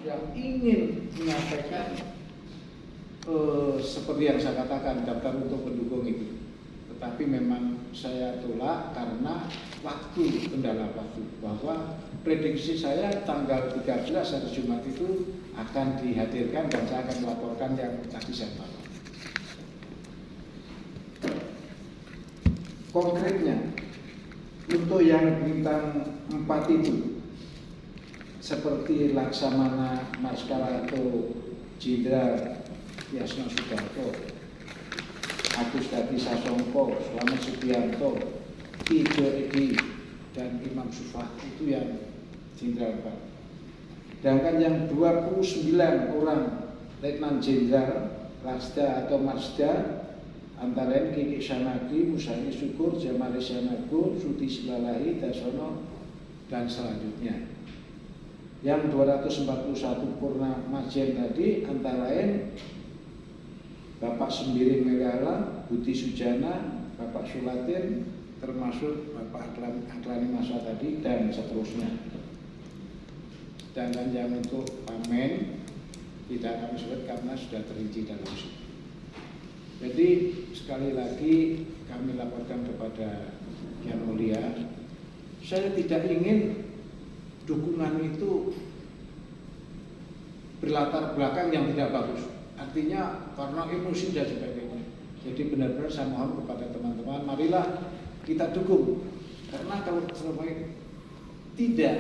yang ingin menyampaikan seperti yang saya katakan, daftar untuk pendukung itu. Tetapi memang saya tolak karena waktu, kendala waktu, bahwa prediksi saya tanggal 13 hari Jumat itu akan dihadirkan dan saya akan melaporkan yang tadi saya bawa. Konkretnya, untuk yang bintang 4 itu, seperti Laksamana Marskalato Jenderal Yasno Sudarto, Agus Dadi Sasongko, Slamet Subianto, Ijo Edi, dan Imam Sufah, itu yang Jenderal Pak. Sedangkan yang 29 orang Letnan Jenderal Lasda atau Marsda, antara lain Kiki Sanagi, Musani Syukur, Jamari Sanago, Sudi Silalahi, Dasono, dan selanjutnya. Yang 241 Purna Majen tadi antara lain Bapak Sembiring Megala, Budi Sujana, Bapak Sulatin, termasuk Bapak Aklani Masa tadi, dan seterusnya. Dan yang untuk pamen tidak kami sebut karena sudah terinci dalam situ. Jadi sekali lagi kami laporkan kepada Yang Mulia, saya tidak ingin dukungan itu berlatar belakang yang tidak bagus. Artinya karena emosi dan sebagainya. Jadi benar-benar saya mohon kepada teman-teman, marilah kita dukung. Karena kalau tidak,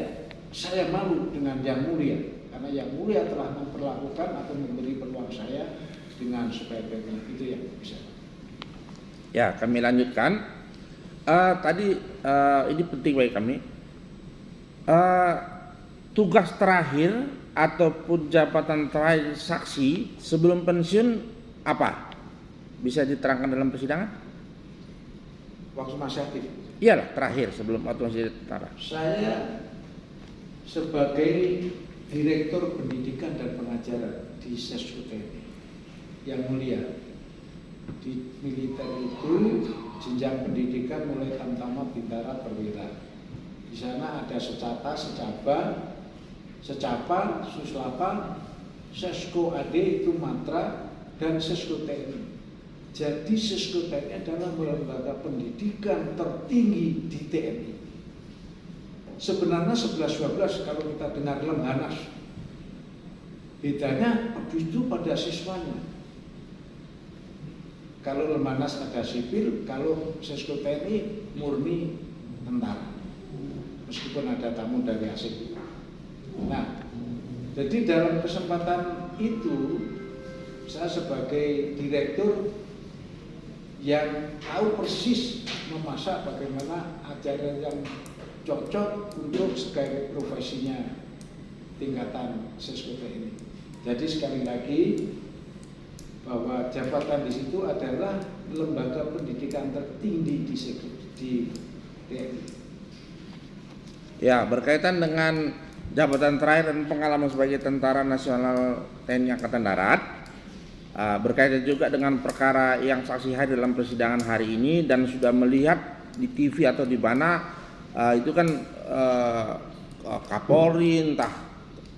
saya malu dengan Yang Mulia. Karena Yang Mulia telah memperlakukan atau memberi peluang saya dengan sebaik-baiknya. Itu yang bisa. Ya, kami lanjutkan. Tadi ini penting bagi kami. Tugas terakhir ataupun jabatan terakhir saksi sebelum pensiun apa? Bisa diterangkan dalam persidangan? Waktu masih aktif? Iyalah, terakhir sebelum waktu masih tentara. Saya sebagai Direktur Pendidikan dan Pengajaran di Sesko TNI, Yang Mulia, di militer itu jenjang pendidikan mulai Tamtama, Bintara, Perwira. Di sana ada secata, secapa, suslapa, Sesko AD itu Matra, dan Sesko TNI. Jadi Sesko TNI adalah lembaga pendidikan tertinggi di TNI. Sebenarnya 11-12 kalau kita dengar Lemhanas, bedanya itu pada siswanya. Kalau Lemhanas ada sipil, kalau Sesko TNI murni tentara, meskipun ada tamu dari asing. Nah, jadi dalam kesempatan itu saya sebagai direktur yang tahu persis memasak bagaimana ajaran yang cocok untuk sebagai profesinya tingkatan Sesko TNI. Jadi sekali lagi bahwa jabatan di situ adalah lembaga pendidikan tertinggi di TNI. Ya, berkaitan dengan jabatan terakhir dan pengalaman sebagai Tentara Nasional TNI Angkatan Darat, berkaitan juga dengan perkara yang saksi hadir dalam persidangan hari ini dan sudah melihat di TV atau di mana itu kan Kapolri, entah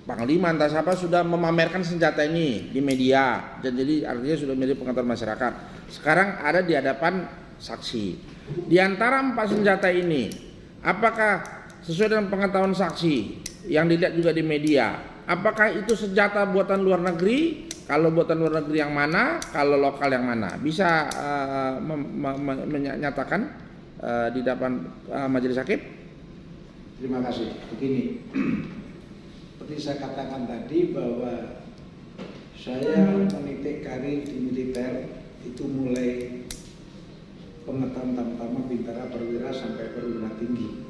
Panglima, entah siapa sudah memamerkan senjata ini di media, dan jadi artinya sudah menjadi pengetahuan masyarakat. Sekarang ada di hadapan saksi. Di antara 4 senjata ini, apakah sesuai dengan pengetahuan saksi yang dilihat juga di media, apakah itu senjata buatan luar negeri? Kalau buatan luar negeri yang mana? Kalau lokal yang mana? Bisa menyatakan di depan majelis hakim? Terima kasih. Begini, seperti saya katakan tadi bahwa saya menitik karir di militer itu mulai pengetahuan Tamtama, Bintara, Perwira sampai perwira tinggi.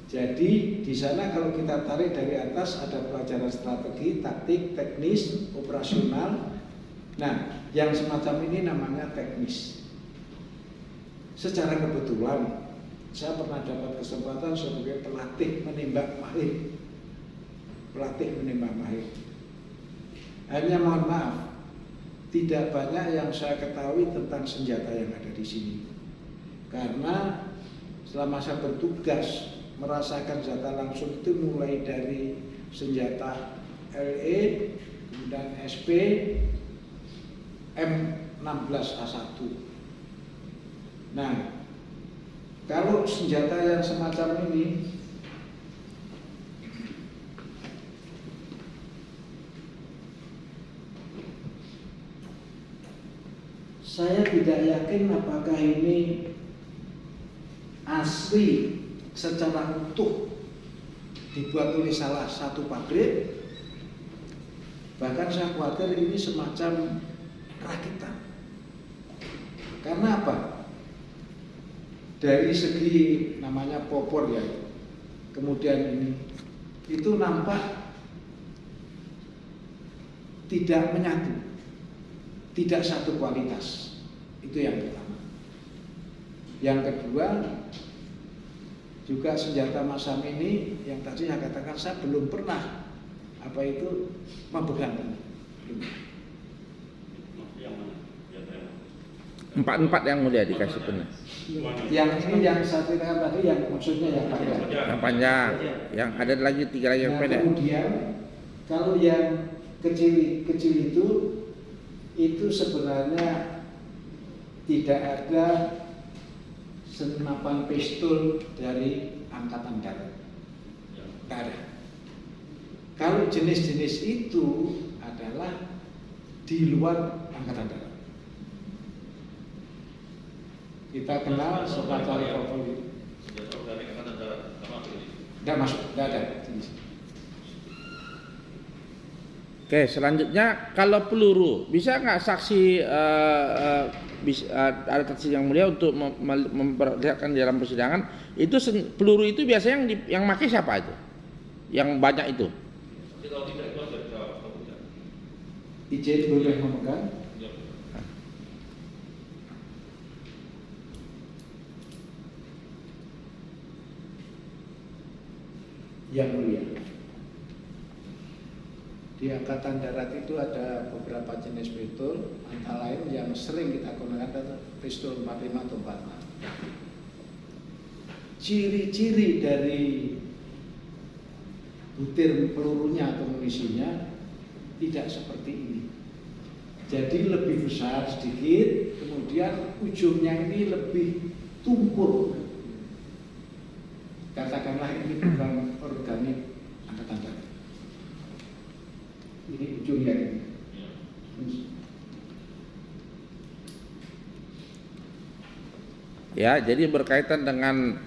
Jadi di sana kalau kita tarik dari atas ada pelajaran strategi, taktik, teknis, operasional. Nah, yang semacam ini namanya teknis. Secara kebetulan saya pernah dapat kesempatan sebagai pelatih menembak mahir. Hanya mohon maaf, tidak banyak yang saya ketahui tentang senjata yang ada di sini. Karena selama saya bertugas merasakan senjata langsung itu mulai dari senjata LE, kemudian SP, M16A1. Nah, kalau senjata yang semacam ini saya tidak yakin apakah ini asli secara utuh dibuat oleh salah satu pabrik. Bahkan saya khawatir ini semacam rakitan. Karena apa? Dari segi namanya popor ya, kemudian ini itu nampak tidak menyatu, tidak satu kualitas. Itu yang pertama. Yang kedua, juga senjata masam ini yang tadi saya katakan saya belum pernah apa itu memegang ini. Empat yang mulia dikasih pernah. Yang ini yang saya ceritakan tadi yang maksudnya yang panjang. Yang panjang, yang ada lagi 3 lagi yang Nah, pendek. kemudian kalau yang kecil itu sebenarnya tidak ada senapan pistol dari angkatan darat. Tidak ada. Kalau jenis-jenis itu adalah di luar angkatan darat. Kita kenal sebagai revolver itu. Tidak masuk, tidak ada. Oke, selanjutnya kalau peluru bisa nggak saksi ada saksi yang mulia untuk memperlihatkan di dalam persidangan itu peluru itu biasanya yang pakai siapa itu? Yang banyak itu? IJ boleh memegang. Yang mulia, di angkatan darat itu ada beberapa jenis pistol, antara lain yang sering kita gunakan adalah pistol 45 atau 46. Ciri-ciri dari butir pelurunya atau munisinya tidak seperti ini. Jadi lebih besar sedikit, kemudian ujungnya ini lebih tumpul. Katakanlah ini bukan organik angkatan darat. Ini ujungnya ini. Ya, jadi berkaitan dengan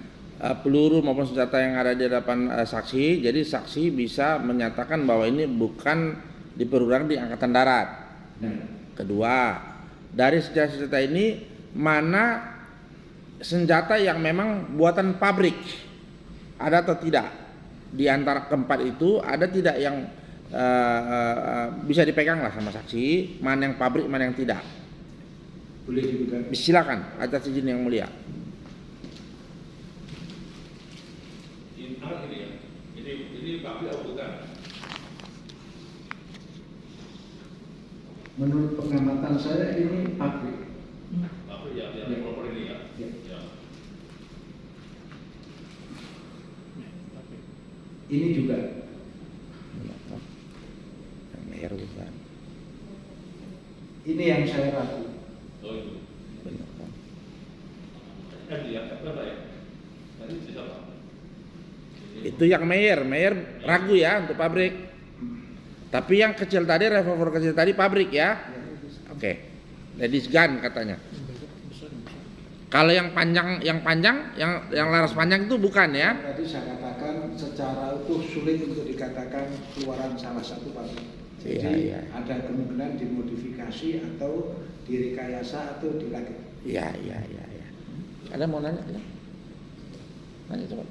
peluru maupun senjata yang ada di hadapan saksi, jadi saksi bisa menyatakan bahwa ini bukan dipergunakan di angkatan darat. Kedua, dari senjata-senjata ini mana senjata yang memang buatan pabrik? Ada atau tidak? Di antara keempat itu ada tidak yang bisa dipegang lah sama saksi, mana yang pabrik, mana yang tidak? Boleh dipegang. Silakan, atas izin yang mulia. Ini pabrik atau bukan? Menurut pengamatan saya ini pabrik. Pabrik ya, yang proper ini ya. Ya. Ya. Ini juga. Yang merah bukan. Ini yang saya ragu. Oh itu. Benar kan? Ya, berapa ya? Tadi siapa? Itu yang Meyer ragu ya untuk pabrik. Tapi yang kecil tadi, revolver kecil tadi pabrik ya. Oke. Ladies gun katanya. Kalau yang panjang, yang laras panjang itu bukan ya? Tadi saya katakan secara utuh sulit untuk dikatakan keluaran salah satu pabrik. Jadi Iya. ada kemungkinan dimodifikasi atau direkayasa atau dirakit. Iya. Ada mau nanya? Nanya coba.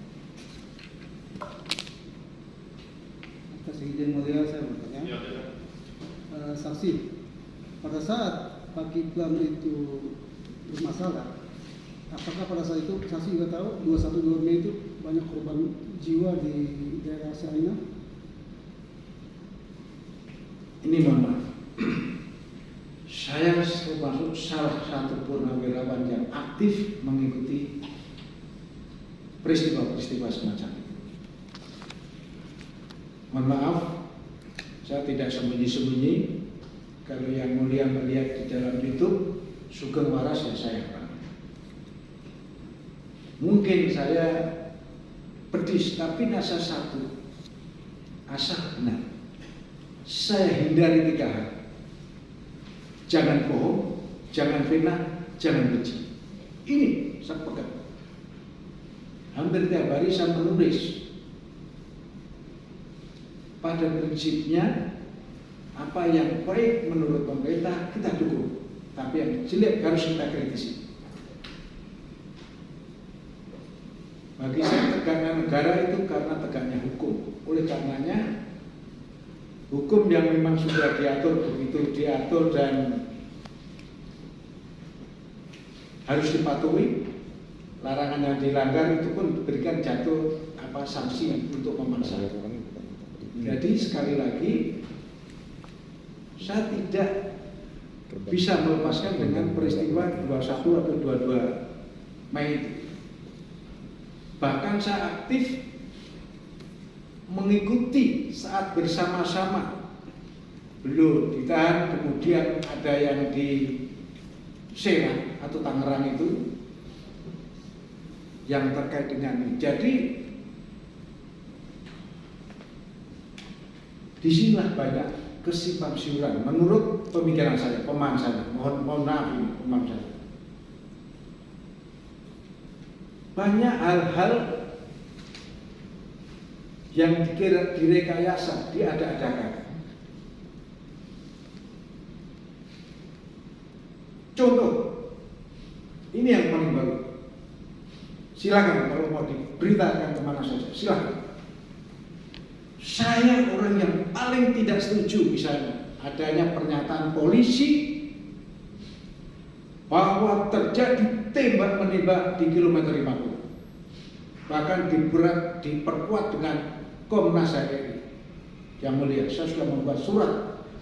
Atas izin mulia saya bertanya, Ya, ya. saksi, pada saat kaki plam itu bermasalah, apakah pada saat itu saksi juga tahu 212 Mei itu banyak korban jiwa di daerah Saina? Ini mohon maaf. Saya termasuk salah satu purnawirawan yang aktif mengikuti peristiwa-peristiwa semacam itu. Mohon maaf, Saya tidak sembunyi-sembunyi. Kalau yang mulia melihat di dalam YouTube Sugeng Waras ya saya Pak. Mungkin saya pedis, tapi nasa satu asal benar. Saya hindari 3 hal. Jangan bohong, jangan fitnah, jangan benci. Ini saya pegang. Hampir tiap hari saya menulis. Pada prinsipnya apa yang baik menurut pemerintah kita dukung, tapi yang jelek harus kita kritisi. Bagi saya tegaknya negara itu karena tegaknya hukum. Oleh karenanya hukum yang memang sudah diatur begitu diatur dan harus dipatuhi. Larangan yang dilanggar itu pun diberikan jatuh sanksi untuk memaksa. Jadi sekali lagi saya tidak bisa melepaskan dengan peristiwa 21 atau 22 Mei itu. Bahkan saya aktif mengikuti saat bersama-sama. Belum ditahan, kemudian ada yang di Serang atau Tangerang itu yang terkait dengan ini. Jadi disinilah banyak kesimpang siuran menurut pemikiran saya, pemahaman saya. Mohon maaf ini pemahaman saya. Banyak hal-hal yang dikira direkayasa, diada-adakan. Contoh, ini yang paling baru. Silakan kalau mau diberitakan kemana saja, silakan. Saya orang yang paling tidak setuju misalnya adanya pernyataan polisi bahwa terjadi tembak-menembak di kilometer 50. Bahkan diperkuat dengan Komnas RI. Yang mulia, saya sudah membuat surat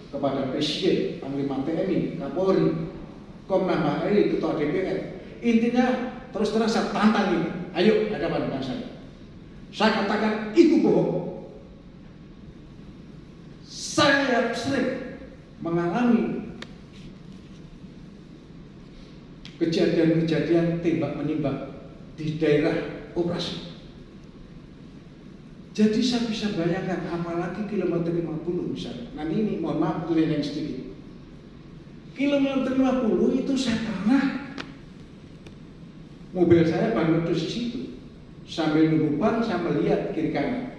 kepada Presiden, Panglima TNI, Kapolri, Komnas RI, Ketua DPR. Intinya terus terang saya tantang ini. Ayo hadapan dengan saya. Saya katakan itu bohong. Saya sering mengalami kejadian-kejadian tembak menembak di daerah operasi. Jadi saya bisa bayangkan apalagi kilometer 50 misalnya. Nah ini mohon maaf tulisan yang sedikit. Kilometer 50 itu saya pernah mobil saya ban meletus di situ. Sambil nunggu ban saya melihat kiri kanan.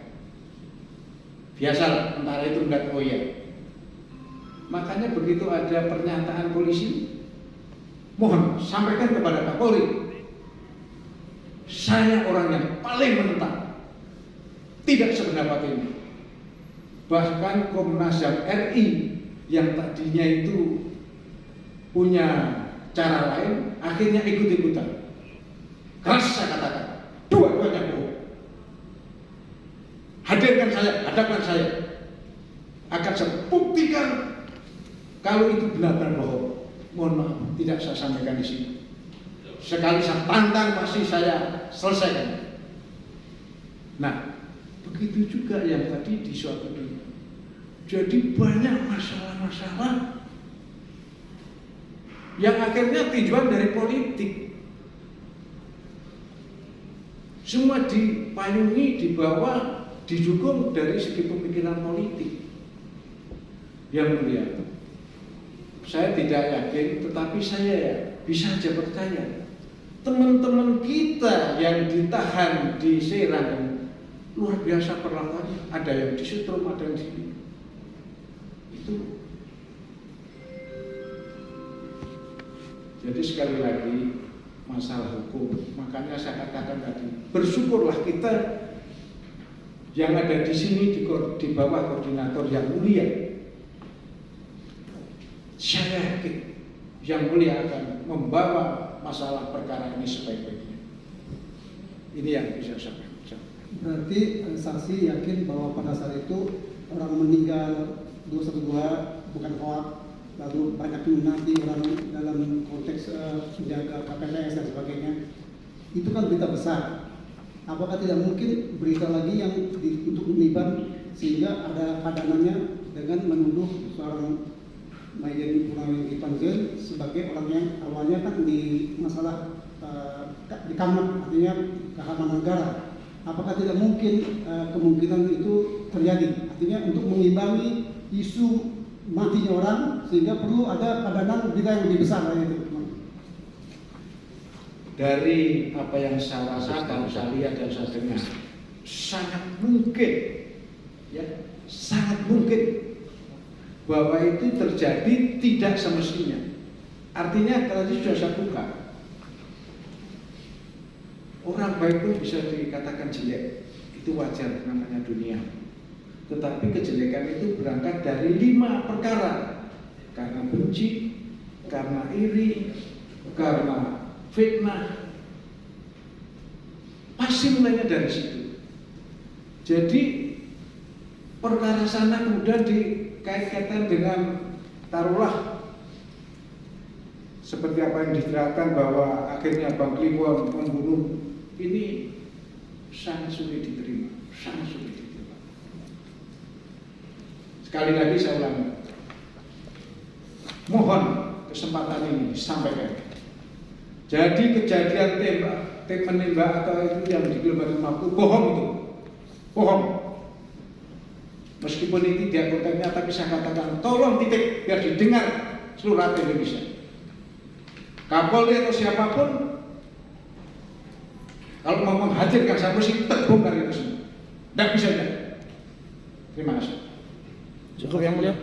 Biasa, antara itu enggak koyak. Makanya begitu ada pernyataan polisi, mohon sampaikan kepada Kapolri. Saya orang yang paling menentang, tidak sependapat ini. Bahkan Komnas HAM RI yang tadinya itu punya cara lain, akhirnya ikut-ikutan. Keras saya katakan, dua-duanya bohong. Hadirkan saya, hadapkan saya. Akan saya buktikan kalau itu benar-benar bohong. Mohon maaf, tidak saya sampaikan di sini. Sekali saya tantang pasti saya selesaikan. Nah, begitu juga yang tadi di suatu dunia. Jadi banyak masalah-masalah yang akhirnya tujuan dari politik. Semua dipayungi, dibawa, didukung dari segi pemikiran politik. Yang mulia, saya tidak yakin, tetapi saya bisa saja percaya teman-teman kita yang ditahan di Serang luar biasa perlakuannya. Ada yang disetrum, ada yang di sini. Itu. Jadi sekali lagi masalah hukum. Makanya saya katakan tadi, bersyukurlah kita yang ada di sini di bawah koordinator yang mulia. Saya yakin yang mulia akan membawa masalah perkara ini sebaik-baiknya. Ini yang bisa saya sampaikan. Berarti saksi yakin bahwa pada saat itu orang meninggal 212 bukan hoax, lalu banyak nanti orang dalam konteks menjaga KPPS dan sebagainya. Itu kan berita besar. Apakah tidak mungkin berita lagi yang untuk meniban sehingga ada padanannya dengan menuduh seorang Majen Purnawirawan Kiflan Zain sebagai orang yang awalnya kan di masalah di kamar, artinya keamanan negara. Apakah tidak mungkin kemungkinan itu terjadi? Artinya untuk mengimbangi isu matinya orang sehingga perlu ada padanan berita yang lebih besar itu. Dari apa yang saya rasakan, saya lihat dan saya dengar, sangat mungkin, ya, sangat mungkin bahwa itu terjadi tidak semestinya. Artinya kalau itu sudah saya buka, orang baik pun bisa dikatakan jelek, itu wajar, namanya dunia. Tetapi kejelekan itu berangkat dari 5 perkara, karena benci, karena iri, karena fitnah, pasti mulainya dari situ. Jadi perkara sana kemudian dikait-kaitkan dengan taruhlah seperti apa yang diceritakan bahwa akhirnya Bang Kliwon membunuh, ini sangat sulit diterima, sangat sulit diterima. Sekali lagi saya ulangi, mohon kesempatan ini disampaikan. Jadi kejadian menembak atau itu yang di Kilometer 50 bohong itu, bohong. Meskipun ini tidak kontennya, tapi saya katakan tolong titik biar didengar seluruh rakyat Indonesia. Kapolri atau siapapun kalau mau menghadirkan saya mesti terbongkar itu semua. Tidak bisa tidak. Terima kasih. Cukup yang mulia.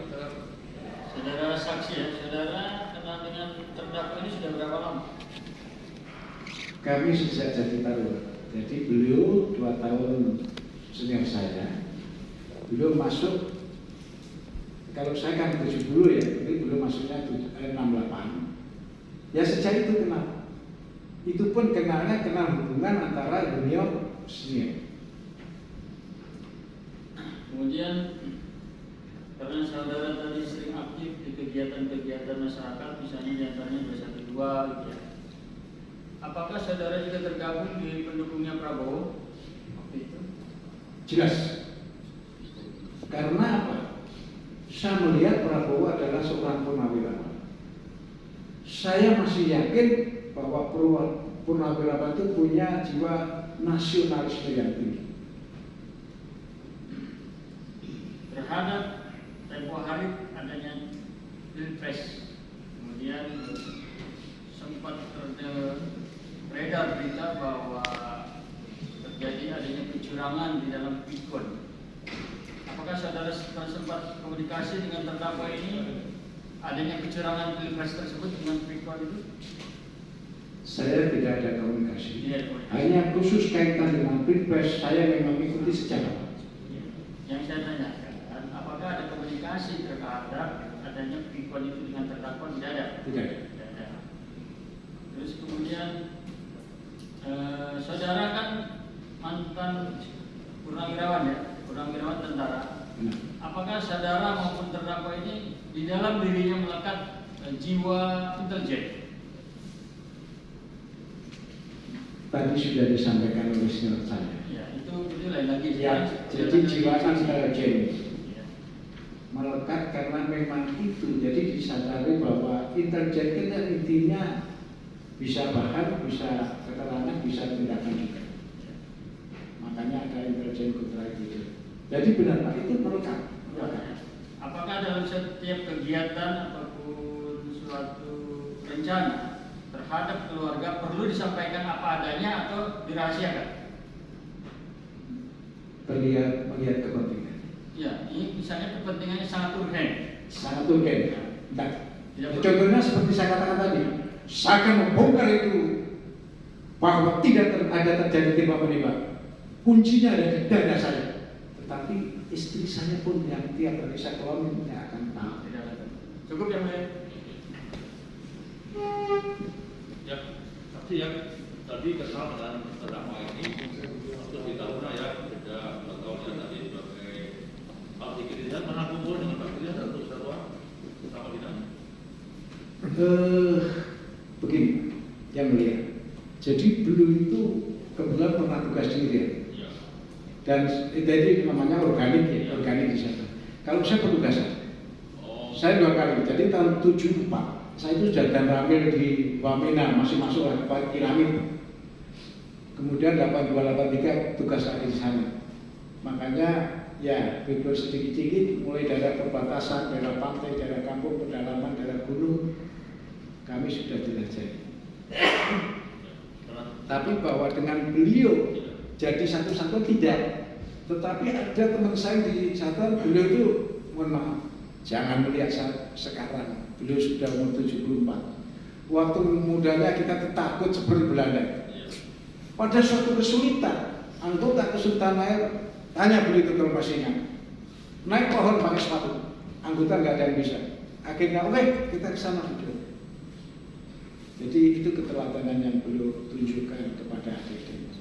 Saudara saksi ya, saudara kenal dengan terdakwa ini sudah berapa lama? Kami sejak jadi taruh. Jadi beliau 2 tahun senior saya. Beliau masuk, kalau saya kan 70 ya, jadi beliau masuknya 68. Ya sejak itu kenal. Itu pun kenal hubungan antara junior senior. Kemudian karena saudara tadi sering aktif di kegiatan-kegiatan masyarakat, misalnya diantaranya 212 gitu ya. Apakah saudara juga tergabung di pendukungnya Prabowo waktu itu? Jelas. Karena apa? Saya melihat Prabowo adalah seorang purnawirawan. Saya masih yakin bahwa purnawirawan itu punya jiwa nasionalisme yang tinggi. Terhadap tempo hari adanya Pilpres, kemudian sempat beredar berita bahwa terjadi adanya kecurangan di dalam Bitcoin. Apakah saudara sempat komunikasi dengan terdakwa ini adanya kecurangan Pilpres tersebut dengan Bitcoin itu? Saya tidak ada komunikasi. Tidak ada komunikasi. Hanya khusus kaitan dengan Pilpres, saya memang mengikuti sejak awal. Yang saya tanyakan, apakah ada komunikasi terhadap adanya Bitcoin itu dengan terdakwa? Tidak ada. Tidak ada. Tidak ada. Terus kemudian saudara kan mantan purnawirawan ya, purnawirawan tentara. Nah, Apakah saudara maupun terdakwa ini di dalam dirinya melekat jiwa intelijen? tadi sudah disampaikan oleh senior saya. Ya, itu lain lagi. Ya, jadi jiwa intelijen Ya. melekat karena memang itu. Jadi disadari bahwa intelijen itu intinya bisa bahan, bisa keterangan, bisa tindakan juga. Makanya ada intelijen kontra itu. Jadi benar Pak, itu melekat. Apakah dalam setiap kegiatan ataupun suatu rencana terhadap keluarga perlu disampaikan apa adanya atau dirahasiakan? Melihat kepentingan. Ya, ini misalnya kepentingannya sangat urgen. Sangat urgen. Nah, Tidak perlu. contohnya seperti saya katakan tadi, saya akan membongkar itu bahwa tidak ada terjadi tembak-menembak. Kuncinya ada di dada saya. Tetapi istri saya pun yang tiap hari saya keluar tidak akan tahu. Tidak ada. Cukup yang lain. Ya, saksi ya, tadi kenal dengan terdakwa ini untuk ditahunya ya, beda tahunnya tadi sebagai Pak Fikrian pernah kumpul dengan Pak Fikrian untuk satwa sama tidak? Begini, yang mulia. Jadi beliau itu kebetulan pernah tugas di Irian. Iya. Dan itu namanya organik ya, organik di sana. Kalau saya petugasan, saya 2 kali. Jadi tahun 74 saya itu sudah dan ramil di Wamena, masih masuk oleh piramid. Kemudian 8283 tugas lagi di sana. Makanya ya bebas sedikit-sedikit, mulai daerah perbatasan, daerah pantai, daerah kampung, pedalaman, daerah gunung, kami sudah jelajahi. Tapi bahwa dengan beliau jadi satu-satu tidak. Tetapi ada teman saya di Satan, beliau itu, mohon maaf, jangan melihat saya sekarang, beliau sudah umur 74. Waktu mudanya kita takut seperti Belanda. Pada suatu kesulitan, anggota Kesultanan Air tanya beliau itu kalau masih ingat, naik pohon pakai sepatu, anggota nggak ada yang bisa. Akhirnya, oke, kita ke sana beliau. Jadi itu keteladanan yang beliau tunjukkan kepada adik-adik.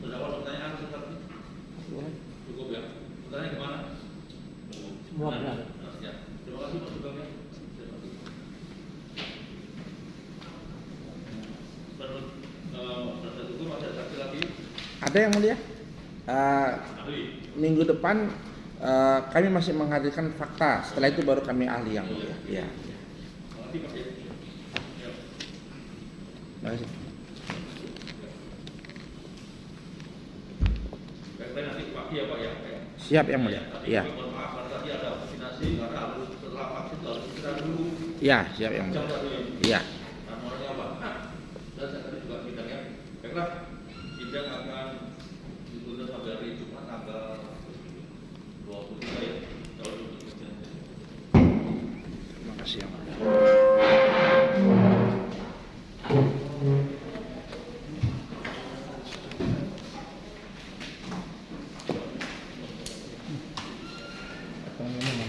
Beberapa pertanyaan seperti cukup ya. Pertanyaan kemana? Semua benar. Ya. Terima kasih Pak Sugeng ya. Penasihat hukum ada saksi lagi? Ada yang mulia? Ahli. Minggu depan kami masih menghadirkan fakta. Setelah itu baru kami ahli yang mulia. Ya. Terima kasih Pak. Ya. Terima kasih. Baik-baik nanti pagi ya Pak ya. Siap yang mulia. Tadi Ya. mohon maaf karena tadi ada vaksinasi karena harus setelah vaksin harus istirahat dulu. Ya, siap yang Jam mulia. satu ya. Ya. Dan orangnya apa? Dan saya tadi juga sidangnya. Baiklah, sidang akan ditunda sampai hari Jumat tanggal 23 ya. Kalau untuk Terima kasih yang mulia. Apa namanya?